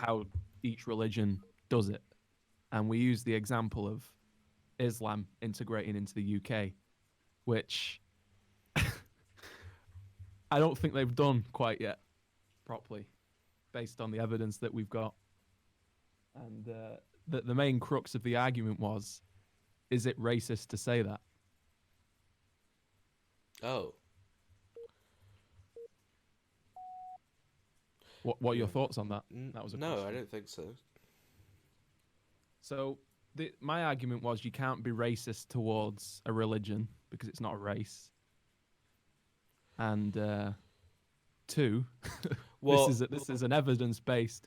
how each religion does it, and we use the example of Islam integrating into the UK, which I don't think they've done quite yet properly, based on the evidence that we've got. And the main crux of the argument was, is it racist to say that? Oh. What are your thoughts on that? That was a No, question. I don't think so. So my argument was you can't be racist towards a religion because it's not a race. And two, Well, this is an evidence-based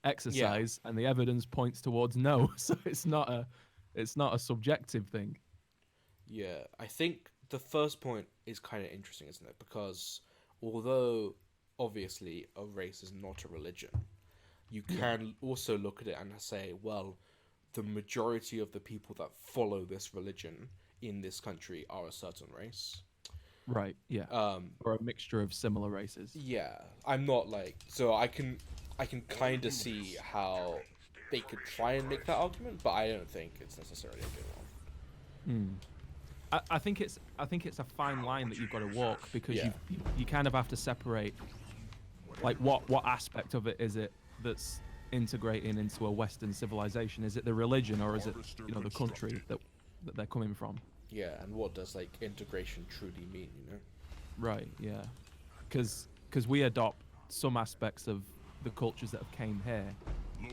exercise, and the evidence points towards no. So it's not a subjective thing. yeah, I think the first point is kind of interesting, isn't it? Because although obviously a race is not a religion, you can also look at it and say, well, the majority of the people that follow this religion in this country are a certain race. Right. Yeah. Or a mixture of similar races. Yeah, I'm not like, so I can kind of see how they could try and make that argument, but I don't think it's necessarily a good one. I think it's a fine line that you've got to walk, because Yeah. you kind of have to separate, like, what aspect of it is it that's integrating into a Western civilization? Is it the religion, or is it, you know, the country that they're coming from? Yeah, and what does like integration truly mean, you know? Right. Yeah. Because we adopt some aspects of the cultures that have came here,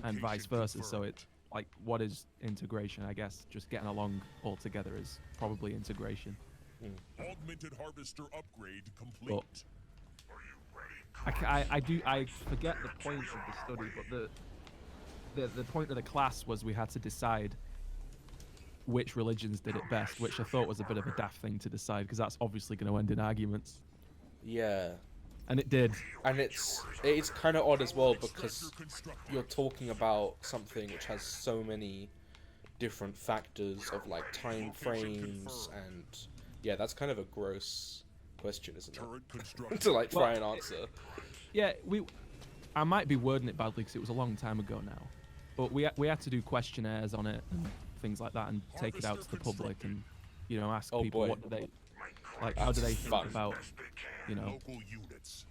and vice versa. So it's like, what is integration? I guess just getting along all together is probably integration. Augmented harvester upgrade complete. I forget the point of the study, but the point of the class was we had to decide which religions did it best, which I thought was a bit of a daft thing to decide, because that's obviously going to end in arguments. Yeah, And it did. and it's kind of odd as well, because you're talking about something which has so many different factors of like time frames, and yeah, that's kind of a gross question, isn't it? To like try and answer. Yeah, I might be wording it badly because it was a long time ago now, but we had to do questionnaires on it and things like that, and take it out to the public, and, you know, ask Oh, people boy. what do they like, how do they think fun. about, you know, Local units.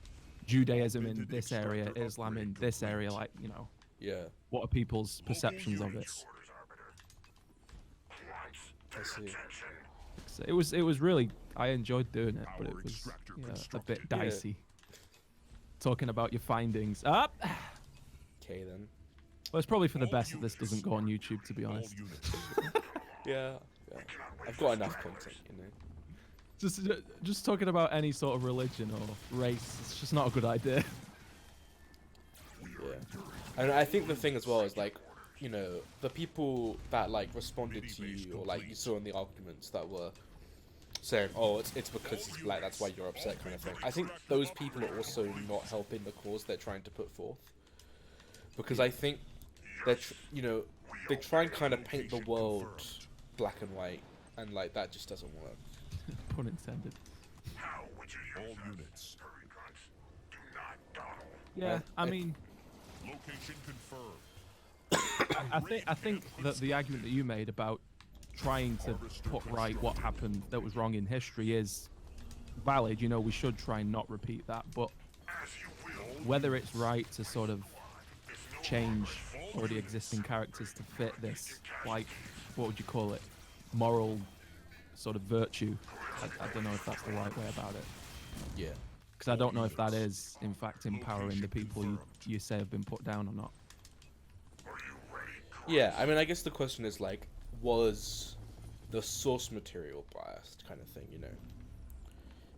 Judaism in this area, Islam in this area, like, you know, Yeah, what are people's perceptions of it? I see. So it was really, I enjoyed doing it, but it was, yeah, a bit dicey. Talking about your findings. Up. Okay then. Well, it's probably for the best that this doesn't go on YouTube, to be honest. Yeah, I've got enough content, you know. Just talking about any sort of religion or race, it's just not a good idea. Yeah, and I think the thing as well is, like, you know, the people that like responded to you, or like you saw in the arguments that were saying, oh, it's because he's black, that's why you're upset, kind of thing. I think those people are also not helping the cause they're trying to put forth, because I think they're you know, they try and kind of paint the world black and white, and like that just doesn't work. Pun intended. All units. Yeah, I mean, Location confirmed. I think that the argument that you made about trying to put right what happened that was wrong in history is valid. You know, we should try and not repeat that, but whether it's right to sort of change already existing characters to fit this, like, what would you call it, moral sort of virtue, I don't know if that's the right way about it, Yeah. because I don't know if that is in fact empowering the people you say have been put down or not. Yeah, I mean, I guess the question is, like, was the source material biased, kind of thing, you know?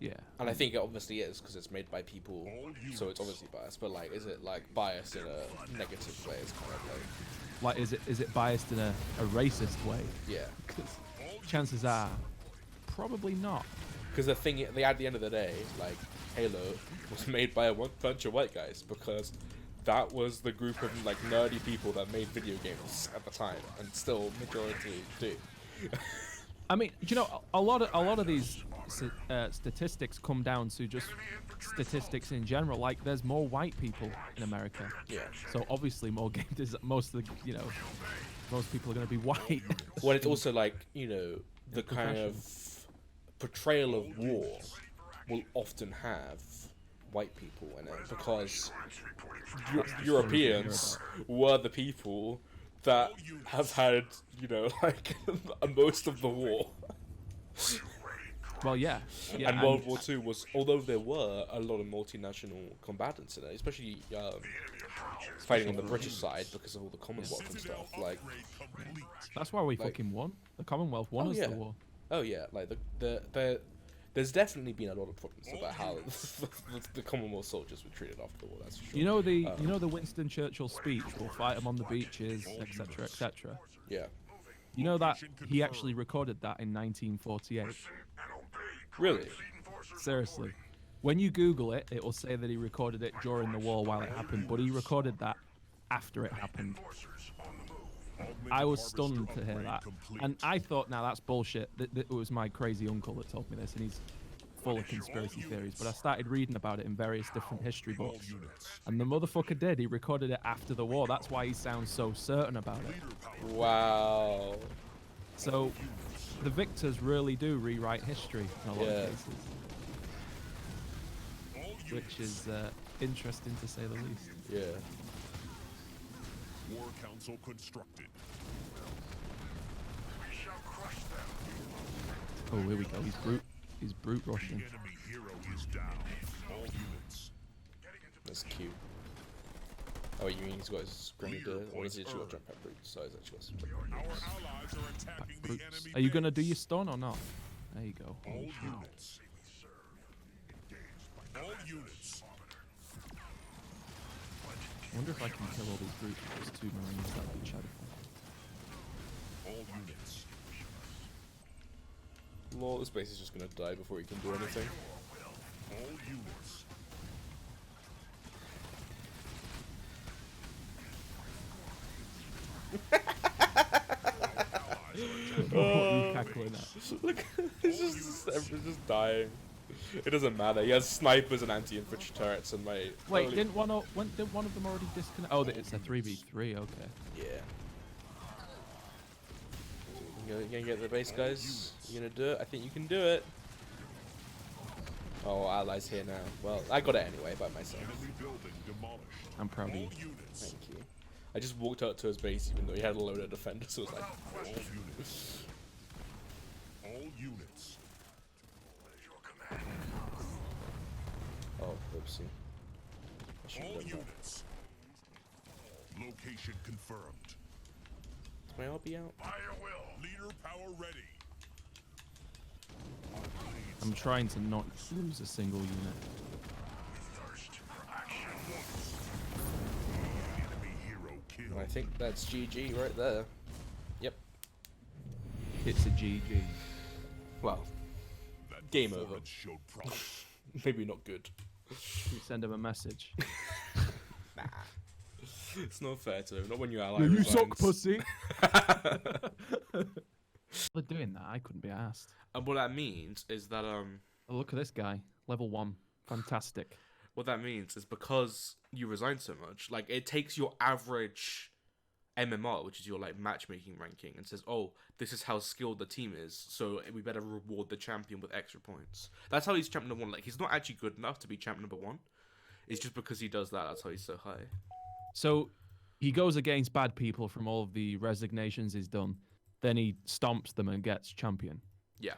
Yeah. And I think it obviously is, because it's made by people, so it's obviously biased. But like, is it like biased in a negative way? It's kind of like, is it biased in a racist way? yeah. 'Cause chances are, probably not. Because the thing, at the end of the day, like, Halo was made by a bunch of white guys, because that was the group of like nerdy people that made video games at the time, and still majority do. I mean, you know, a lot of these statistics come down to just statistics in general. Like, there's more white people in America. Yeah. So obviously more game most of the, most people are going to be white. Well, it's also like, the kind of portrayal of war will often have white people in it because Europeans were the people that have had, like most of the war. Well, yeah. And World War II was, although there were a lot of multinational combatants in it, especially fighting on the British side because of all the Commonwealth and stuff. Like, that's why we fucking won. The Commonwealth won us the war. Oh yeah, like there's definitely been a lot of problems about how the Commonwealth soldiers were treated after the war. That's for sure. You know the Winston Churchill speech. We'll fight them on the beaches, etc., etc. Yeah. You know that he actually recorded that in 1948. Really? Seriously. When you Google it, it will say that he recorded it during the war while it happened, but he recorded that after it happened. I was stunned to hear that, and I thought, now that's bullshit. It was my crazy uncle that told me this, and he's full of conspiracy theories. But I started reading about it in various different history books, and the motherfucker did. He recorded it after the war. That's why he sounds so certain about it. Wow. So the victors really do rewrite history in a lot of cases, which is interesting to say the least. Yeah. War Council constructed. Oh, here we go. He's brute rushing. The enemy hero is down. All units. That's cute. Oh, you mean he's got his grenadier, or is he actually got jump pad brutes? So he's actually got some jump pad Our brutes. allies are attacking the Brutes. enemy. Are you gonna do your stun or not? There you go. All Holy shit. units. All units. I wonder if I can kill all these brutes with those 2 marines. That would be shadow. All units. Lol, this base is just gonna die before he can do anything. All units. What are you cackling at? Look, everyone's just dying. It doesn't matter. He has snipers and anti-infantry turrets, and my Wait, didn't one of them already disconnect? Oh, it's a 3v3. Okay. Yeah. You gonna get the base, guys? You gonna do it? I think you can do it. Oh, allies here now. Well, I got it anyway by myself. Enemy building demolished. I'm proud of All you. units. Thank you. I just walked out to his base even though he had a load of defenders, so it was like, All units. All units. oh, oopsie. I should've All done that. units. Location confirmed. Is my RB out? Leader power ready. I'm trying to not lose a single unit. Enemy hero And killed. I think that's GG right there. Yep. It's a GG. Well, That game over. performance showed promise. maybe not good. We send him a message. Nah. It's not fair to him. Not when your ally You resigns. suck, pussy. They're doing that. I couldn't be asked. And what that means is that Oh, look at this guy. Level 1. Fantastic. what that means is because you resign so much, like it takes your average MMR, which is your like matchmaking ranking, and says, "Oh, this is how skilled the team is, so we better reward the champion with extra points." That's how he's champion number 1. Like he's not actually good enough to be champion number 1. It's just because he does that. That's how he's so high. So he goes against bad people from all of the resignations he's done. Then he stomps them and gets champion. Yeah.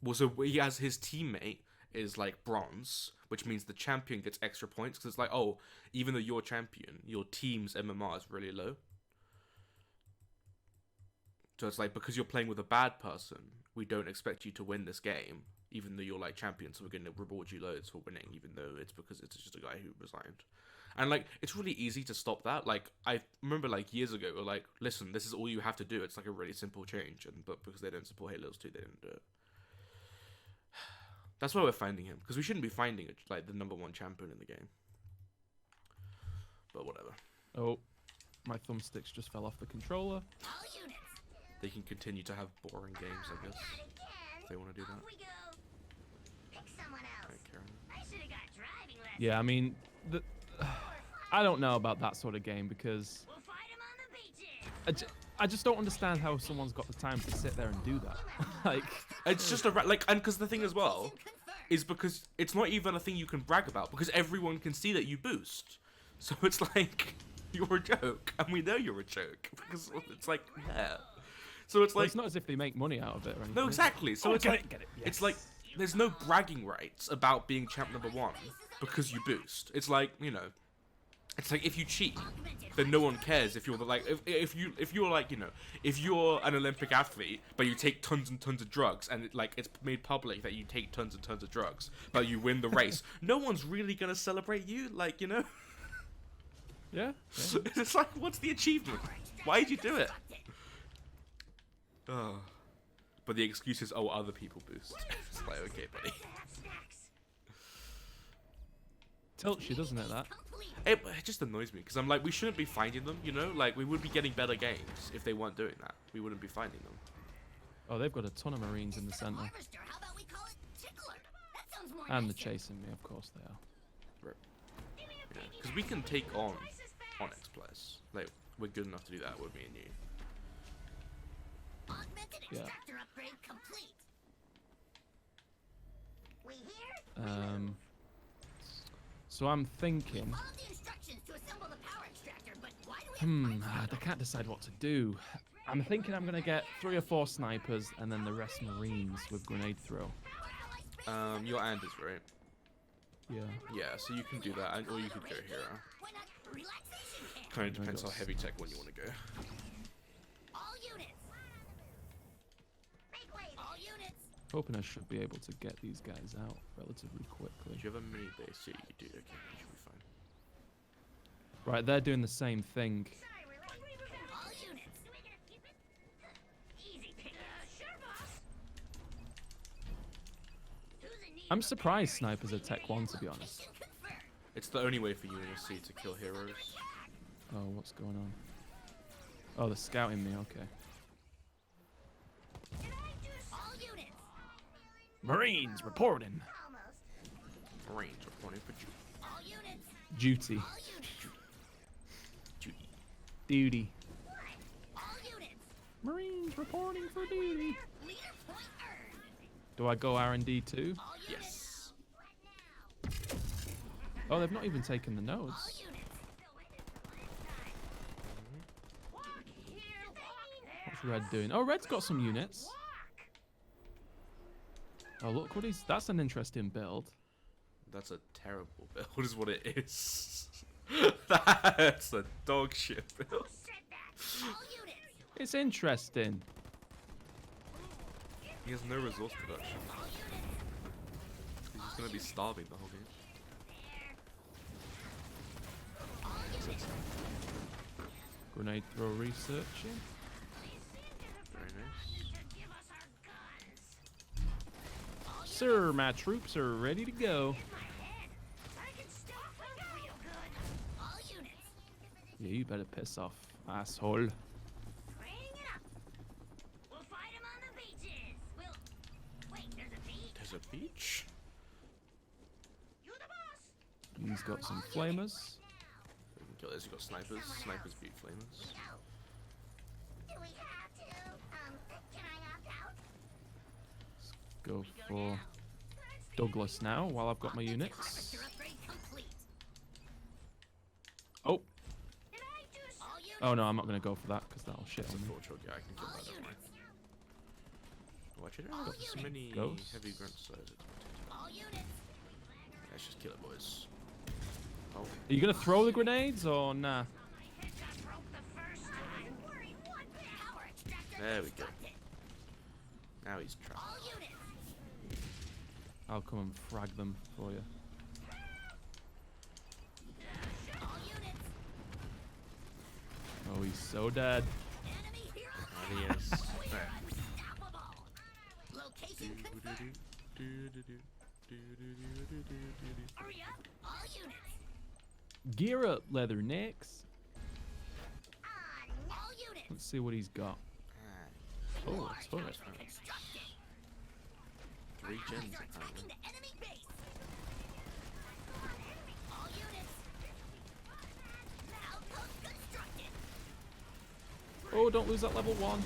Well, so he has his teammate is like bronze, which means the champion gets extra points because it's like, oh, even though you're champion, your team's MMR is really low. So it's like, because you're playing with a bad person, we don't expect you to win this game, even though you're like champion, so we're going to reward you loads for winning, even though it's because it's just a guy who resigned. And like, it's really easy to stop that. Like, I remember like years ago, we were like, listen, this is all you have to do. It's like a really simple change. But because they don't support Halos 2, they didn't do it. That's why we're finding him, because we shouldn't be finding like the number 1 champion in the game. But whatever. Oh, my thumbsticks just fell off the controller. They can continue to have boring games, I guess. If they want to do that. Yeah, I mean, I don't know about that sort of game because I just don't understand how someone's got the time to sit there and do that. Like, It's just like, and because the thing as well is because it's not even a thing you can brag about because everyone can see that you boost. So it's like you're a joke, and we know you're a joke because it's like yeah. So it's well, like it's not as if they make money out of it or anything. no, exactly. So it's like get it. it's like there's no bragging rights about being champ #1 because you boost. It's like it's like if you cheat, then no one cares if you're like if you're like if you're an Olympic athlete but you take tons and tons of drugs and it's made public that you take tons and tons of drugs but you win the race, no one's really gonna celebrate you, Yeah. It's like, what's the achievement? Why did you do it? But the excuse is, oh, other people boost. It's like, okay, buddy. Tilts you, doesn't it, that? It just annoys me, because I'm like, we shouldn't be finding them, Like, we would be getting better games if they weren't doing that. We wouldn't be finding them. Oh, they've got a ton of Marines in the center. And they're chasing me, of course they are. Because we can take on Onyx players. Like, we're good enough to do that with me and you. Yeah. So I'm thinking. I can't decide what to do. I'm thinking I'm gonna get 3 or 4 snipers and then the rest Marines with grenade throw. You're Anders, right? Yeah. Yeah, so you can do that, or you could go hero. Kind of depends how heavy tech one you want to go. Hoping I should be able to get these guys out relatively quickly. Do you have a mini base? Yeah, you do. Okay, you should be fine. Right, they're doing the same thing. I'm surprised snipers are Tech 1, to be honest. It's the only way for UNSC to kill heroes. Oh, what's going on? Oh, they're scouting me, okay. Marines reporting. Marines reporting for Duty. Duty. Marines reporting for duty. Do I go R&D too? Yes. Oh, they've not even taken the nodes. What's Red doing? Oh, Red's got some units. Oh, look what he's... That's an interesting build. That's a terrible build, is what it is. That's a dog shit build. It's interesting. He has no resource production. He's just gonna be starving the whole game. Grenade throw researching. Very nice. Sir, my troops are ready to go. Yeah, you better piss off, asshole. There's a beach? He's got some flamers. We can kill this. You got snipers. Snipers beat flamers. Go for Douglas now while I've got my units. Oh. Oh no, I'm not going to go for that because that'll shit on me. Yeah, I can kill that, don't worry. Watch it. I've got so many Ghosts. heavy grunt sizes. Let's just kill it, boys. Oh. Are you going to throw the grenades or nah? There we go. Now he's trapped. I'll come and frag them for you. Oh, he's so dead. And he is. There. Gear up, leathernecks. Let's see what he's got. Oh, it's full. 3 gens apparently. Oh, don't lose that level 1.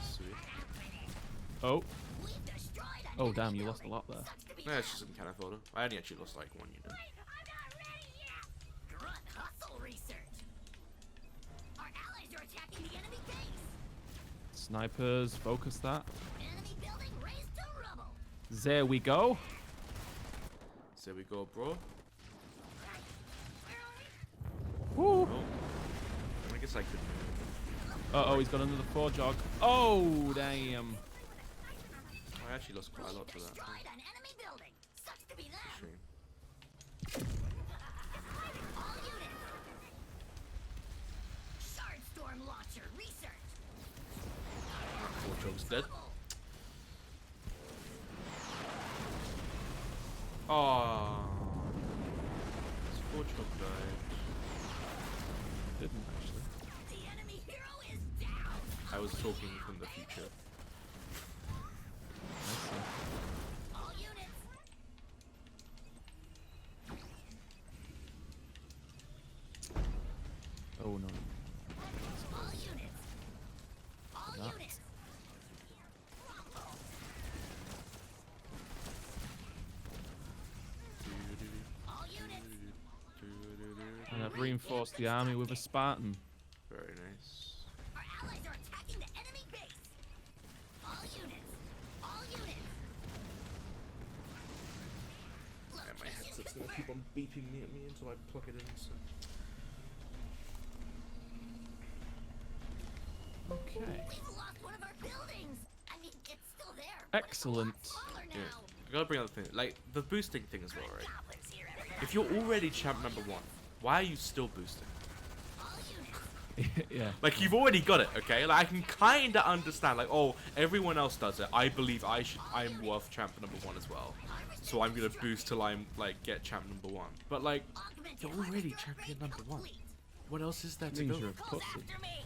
Sweet. Oh. Oh, damn, you lost a lot there. No, it's just some kind of photo. I only actually lost like 1 unit. Grunt hustle research. Our allies are attacking the enemy base. Snipers, focus that. Enemy building razed to rubble. There we go. So we go, bro. Woo. Oh. I guess I could. Uh-oh, he's got another 4 jog. Oh, damn. I actually lost quite a lot to that. Destroyed an enemy building. Sucks to be them. Shame. All units. Shard storm launcher research. 4 jokes dead. Oh. 4 choke died. Didn't actually. The enemy hero is down. I was talking from the future. I see. All units. Oh, no. All units. All That. units. All units. And I've reinforced the army with a Spartan. Very nice. Our allies are attacking the enemy base. All units. All units. And my headset's gonna keep on beeping me at me until I plug it in. So. Okay. We've lost one of our buildings. I mean, it's still there. Excellent. Smaller Yeah. now. I gotta bring up the thing, like the boosting thing as well, right? Goblins here, everybody. If you're already champ number 1, why are you still boosting? All units. Yeah. Like you've already got it, okay? Like I can kinda understand, like, oh, everyone else does it. I believe I'm worth champ number 1 as well. So I'm gonna boost till I'm like get champ number 1. But like, Augmented you're already harvester champion upgrade number 1. complete. What else is there to Means go? you're a Goes pussy. after me.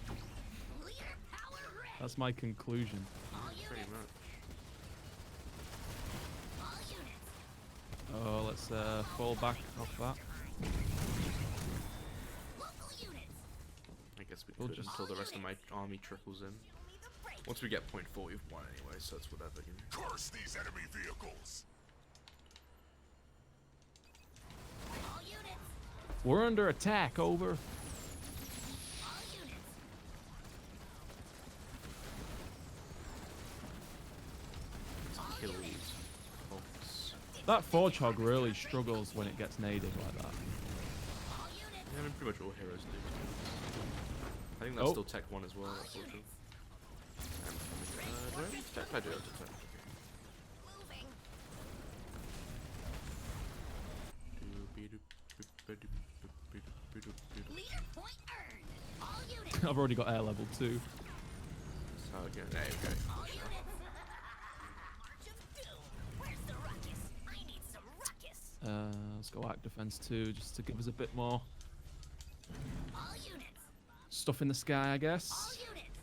Leader power ready. That's my conclusion. All Pretty units. much. All units. Oh, let's fall back off that. Local units. I guess we We'll could just- until the rest of my army trickles in. Show me the break. Once we get point 4, we've won anyway, so it's whatever, you know. Curse these enemy vehicles. All units. We're under attack, over. All units. Kill these folks. That 4 chog really struggles when it gets naded like that. All units. Yeah, I mean, pretty much all heroes do. I think that's Oh. still Tech 1 as well, that's also. Do I have Tech? I do have Tech. Moving. Leader point earned. All units. I've already got air level 2. So again, there you go. All units. March of doom. Where's the ruckus? I need some ruckus. Let's go Act Defense 2 just to give us a bit more All units. stuff in the sky, I All guess. units.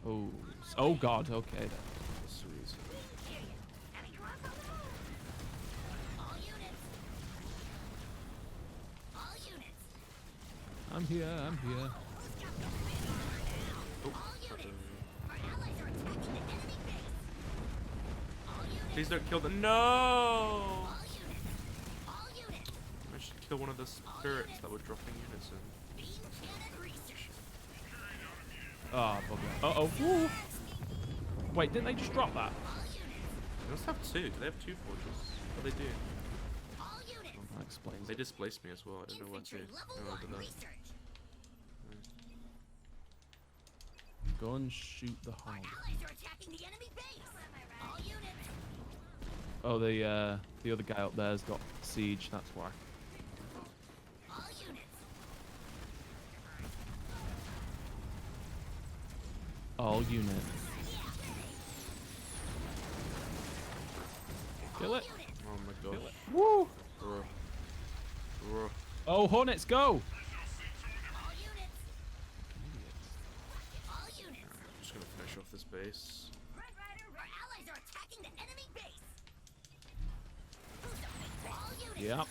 Oh, oh god, okay then. Sweet. Hear ya. Heavy drop on the move. All units. All units. I'm here, I'm here. All units. Our allies are attacking the enemy base. All units. Please don't kill the. No! All units. All units. I should kill one of the spirits that were dropping units in. Beam cannon research. Ah, bugger. Uh-oh. Woo. Wait, didn't they just drop that? All units. They must have 2. Do they have 2 forges? Oh, they do. All units. That explains They it. displaced me as well. I don't know what to. Infantry level No, I 1 don't know. research. Go and shoot the Our hog. allies are attacking the enemy base. All units. Oh, the other guy up there's got siege, that's why. All units. All units. Kill it. Units. Oh my god. Woo! Bruh. Bruh. Oh, Hornets, go! All units. All units. I'm just gonna finish off this base. Red Rider. Our allies are attacking the enemy base. Who's the big all units? Yep. There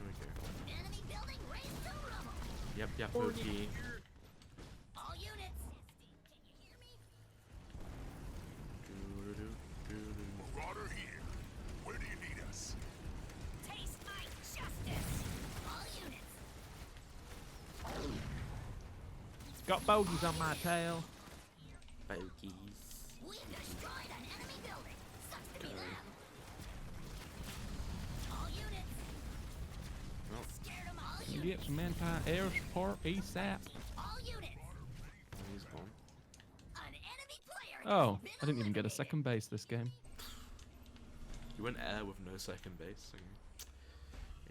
we go. Enemy building raised to rubble. Yep, yep, okay. All units. Can you hear me? Marauder here. Where do you need us? Taste my justice. All units. Got bogeys on my tail. Bogies. We've destroyed an enemy building. Sucks to be them. All units. Well, Scared 'em all You units. get some anti-air support ASAP. All units. he's gone. An enemy player. has Oh, been I didn't even get a eliminated. second base this game. You went air with no second base. Okay.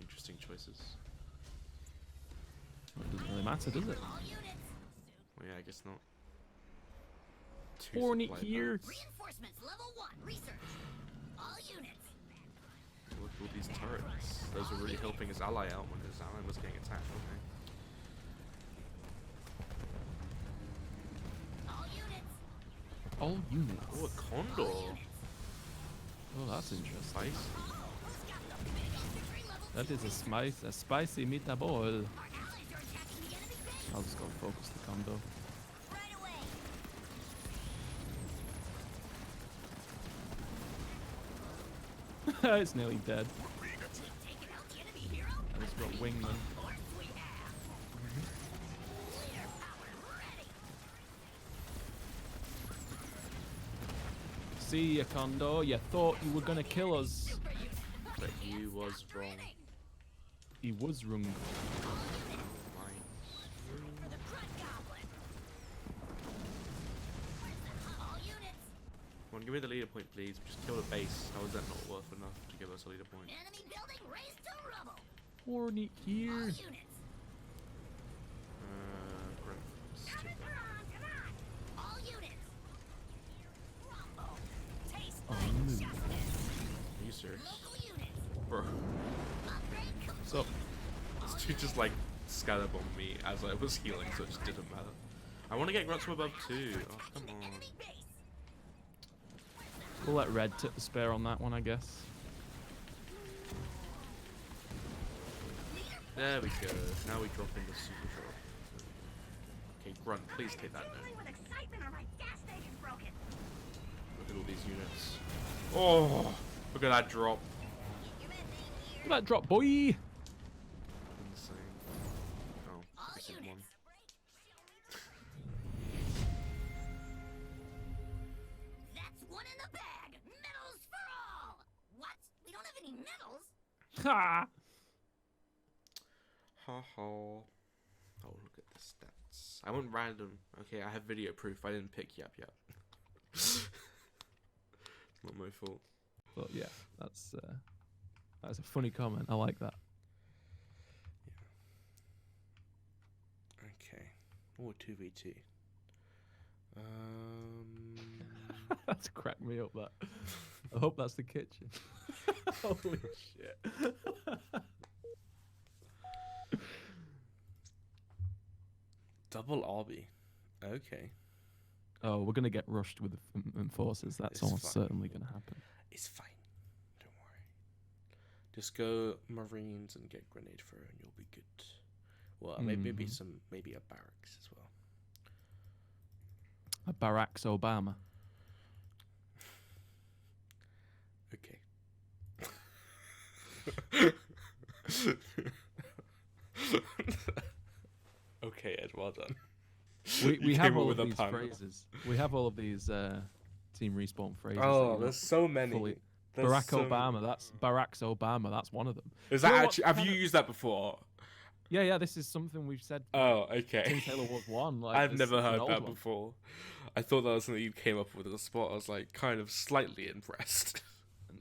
Interesting choices. Well, it doesn't really matter, does it? All units. Well, yeah, I guess not. Two Hornet supply here. packs. Reinforcements level 1. Research. All units. Look at all these turrets. Those were really helping his ally out when his ally was getting attacked. Okay. All units. All units. Oh, a condor. Oh, that's interesting. Spicy. Who's got the biggest victory level? That is a spicy meatball. Our allies are attacking the enemy base. I'll just go focus the condo. Right away. It's nearly dead. Taking out the enemy hero? And it's got wingman. Of course we have. Leader power ready. See ya, condo. You thought you were gonna kill us. Super unit. But he was wrong. Training. He was wrong. Mine. For the front goblin. All units. Come on, give me the leader point, please. Just kill the base. How is that not worth enough to give us a leader point? Enemy building raised to rubble. Hornet All here. units. Grunt. Stick that. All units. Rumble. Taste Oh, my move. justice. Are you serious? Local units. Bro, Upgrade complete. So, this dude just like scattered on me as I was healing, so it just didn't matter. I want to get grunts from above too. Oh, come on. Enemy base. we'll let Red tip the spare on that one, I guess. There we go. Now we drop in the super drop. Okay, grunt, please take that note. With excitement or my gas station's broken. Look at all these units. Oh, look at that drop. Look at that drop, boy. Insane. Oh, All this is one. units. That's one in the bag. Medals for all. What? We don't have any medals. Ha! Ha ha. Oh, look at the stats. I went random. Okay, I have video proof. I didn't pick yap yap. It's not my fault. But yeah, that's a funny comment. I like that. Okay. Oh, 2v2. That's cracked me up. That. I hope that's the kitchen. Holy shit. Double obby. Okay. Oh, we're gonna get rushed with the enforcers. That's It's almost fine. certainly gonna happen. It's fine. Don't worry. Just go Marines and get grenade thrower and you'll be good. Well, maybe maybe a barracks as well. A Barack Obama. Okay. Okay, Ed, well done. We You have came up all with of a these pun. phrases. We have all of these team respawn phrases. that Oh, you there's know, so many. fully- There's Barack so Obama. That's Barack Obama. That's one of them. Is You that know what actually? Have kind you of- used that before? Yeah. This is something we've said. Oh, Team okay. Taylor Wars 1. Like, I've this never is an heard old that one. before. I thought that was something you came up with on the spot. I was like, kind of slightly impressed.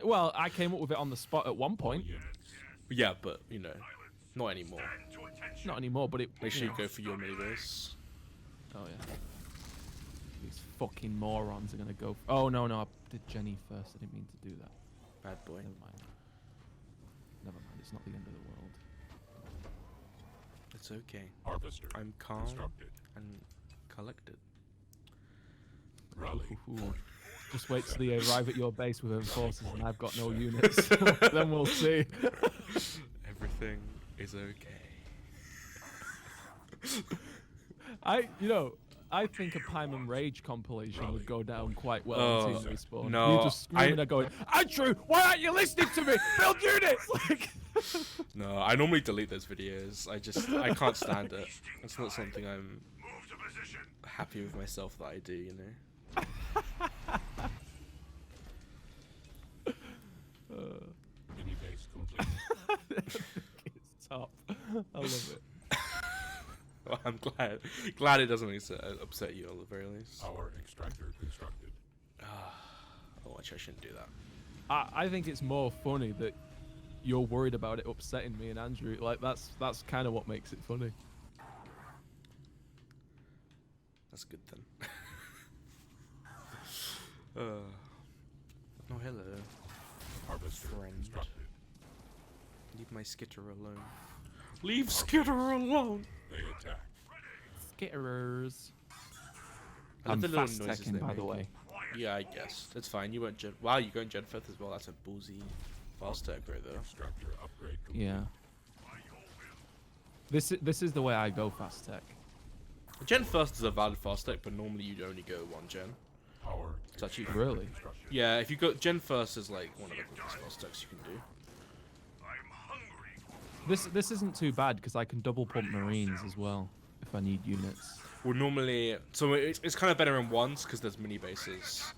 Well, I came up with it on the spot at one point. Yeah, but you know, not anymore. Not anymore, but it. Make sure you you know. go for your neighbors. Oh yeah. These fucking morons are gonna go. Oh no, I did Jenny first. I didn't mean to do that. Bad boy. Never mind. Never mind. It's not the end of the world. It's okay. Harvester. I'm calm Constructed. and collected. Rally. Ooh. Just wait till they arrive at your base with enforcers and I've got no units. Then we'll see. Everything is okay. I think a Paimon Rage compilation would go down quite well Oh, on Team Respawn. no, You just screaming and going, Andrew, why aren't you listening to me? Build units! Like, No, I normally delete those videos. I can't stand it. It's not something I'm Move to position. happy with myself that I do, you know. Mini base complete. it's top. I love it. Well, I'm glad it doesn't upset you at the very least. Power extractor constructed. Oh, actually, I shouldn't do that. I think it's more funny that you're worried about it upsetting me and Andrew. Like that's kind of what makes it funny. That's good then. Oh, hello. Harvester Friend. constructed. Leave my skitter alone. Leave skitter alone. They attack. Skitterers. I love I'm the little fast noises teching, they by make. the way. Yeah, I guess. It's fine. You went Gen. Wow, you going Gen 5th as well. That's a ballsy fast tech right there. Extractor upgrade complete. Yeah. This is the way I go fast tech. Gen 1st is a valid fast tech, but normally you'd only go one gen. Power It's actually Really? construction. yeah. If you go Gen 1st is like one of the quickest fast techs you can do. I'm hungry. This isn't too bad because I can double pump Marines as well if I need units. Well, normally, so it's kind of better in ones because there's mini bases.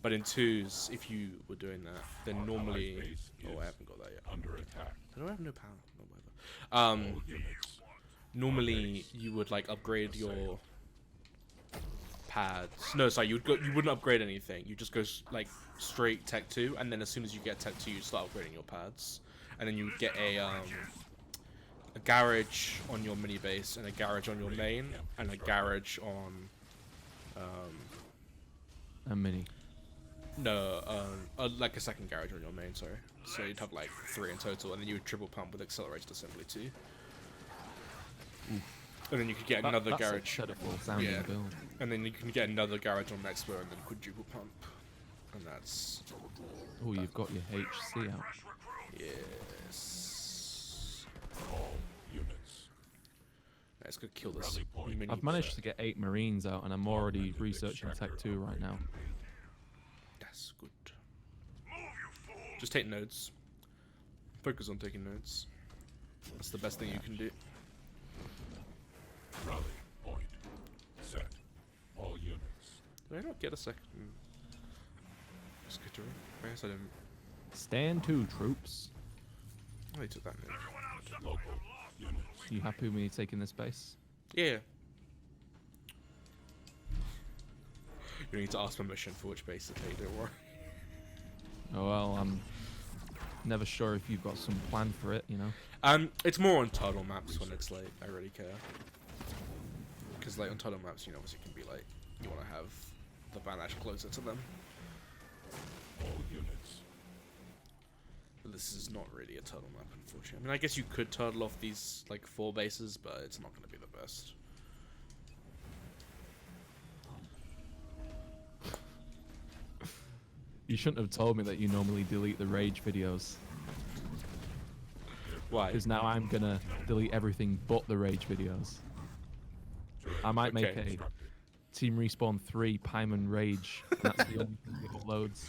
But in twos, if you were doing that, then normally. base Oh, I is haven't got that yet. Under attack. I don't have no power. No, whatever. All units. Normally you would like upgrade your pads. No, sorry, you wouldn't upgrade anything. You just go like straight Tech 2, and then as soon as you get Tech 2, you start upgrading your pads, and then you would get a garage on your mini base, and a garage on your main, and a garage on A mini. no, like a second garage on your main. Sorry, so you'd have like 3 in total, and then you would triple pump with accelerated assembly too. And then you could get another That's garage. a full sounding Yeah. build. And then you can get another garage on next floor and then quadruple pump. And that's... Oh, you've got your HC out. Yes. All units. Let's go kill this. Rally point. mini- I've managed to get 8 Marines out, and I'm already researching Tech 2 right now. That's good. Move, you fool. Just take notes. Focus on taking notes. That's the best thing you can do. Rally point. Set. All units. Did I not get a second? Skitter? I guess I didn't. Stand to, troops. Oh, they took that note. Local units. You happy with me taking this base? Yeah. You need to ask permission for which base to take, don't worry. Oh well, I'm never sure if you've got some plan for it, you know? It's more on title maps when it's like, I really care. Because like on title maps, you know, obviously it can be like, you want to have the Banished closer to them. All units. But this is not really a turtle map, unfortunately. I mean, I guess you could turtle off these like 4 bases, but it's not going to be the best. You shouldn't have told me that you normally delete the Rage videos. Why? Because now I'm gonna delete everything but the Rage videos. I might make Okay. a Team Respawn 3 Paimon Rage. And that's the only thing it uploads.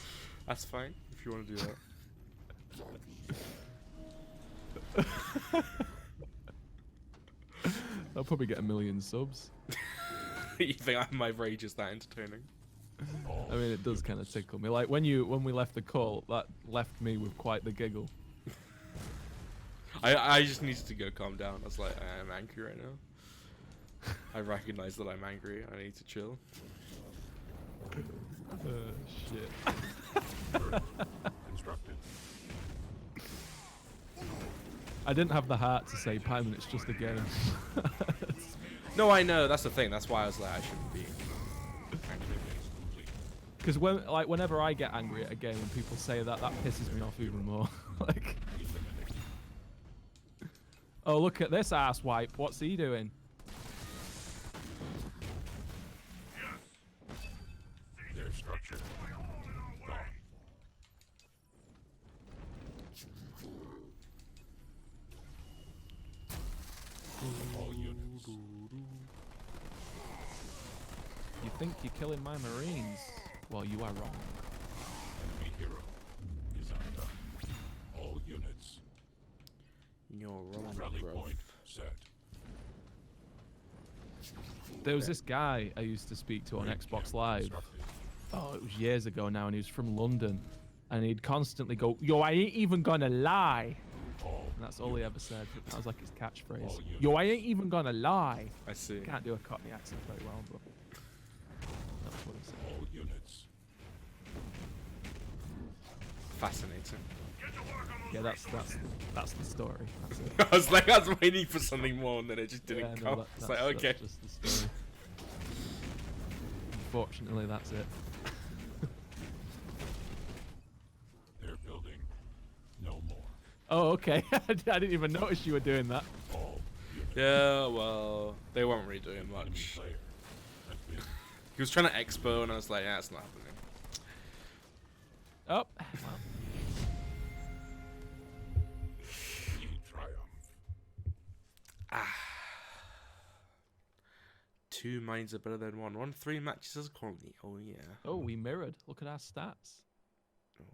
That's fine if you want to do that. I'll probably get 1 million subs. You think my rage is that entertaining? I mean, it does kind of tickle me. Like when we left the call, that left me with quite the giggle. I just needed to go calm down. I was like, I am angry right now. I recognize that I'm angry. I need to chill. Shit. Constructed. I didn't have the heart to say Paimon, it's just a game. No, I know. That's the thing. That's why I was like, I shouldn't be. Because whenever I get angry at a game and people say that, that pisses me off even more. Like, oh look at this ass wipe. What's he doing? Captured. Gone. All units. You think you're killing my Marines? Well, you are wrong. Enemy hero is undone. All units. You're wrong, Rally bro. point set. There was this guy I used to speak to on Ring Xbox camp Live. constructed. Oh, it was years ago now, and he was from London. And he'd constantly go, "Yo, I ain't even gonna lie." All And that's all he ever said. That was like his catchphrase. All units. "Yo, I ain't even gonna lie." I see. Can't do a Cockney accent very well, but that's what he said. all units. Fascinating. Yeah, that's the story. That's it. I was like, I was waiting for something more, and then it just didn't Yeah, no, come. that- It's that's- like, okay. that's just the story. Unfortunately, that's it. They're building. No more. Oh, okay. I didn't even notice you were doing that. All units. Yeah, well, they weren't really doing Enemy much. player has been He was trying to expo, and I was like, yeah, it's not happening. Oh, well. we triumph. Two minds are better than one. Won 3 matches as a colony. Oh, yeah. Oh, we mirrored. Look at our stats. Oh.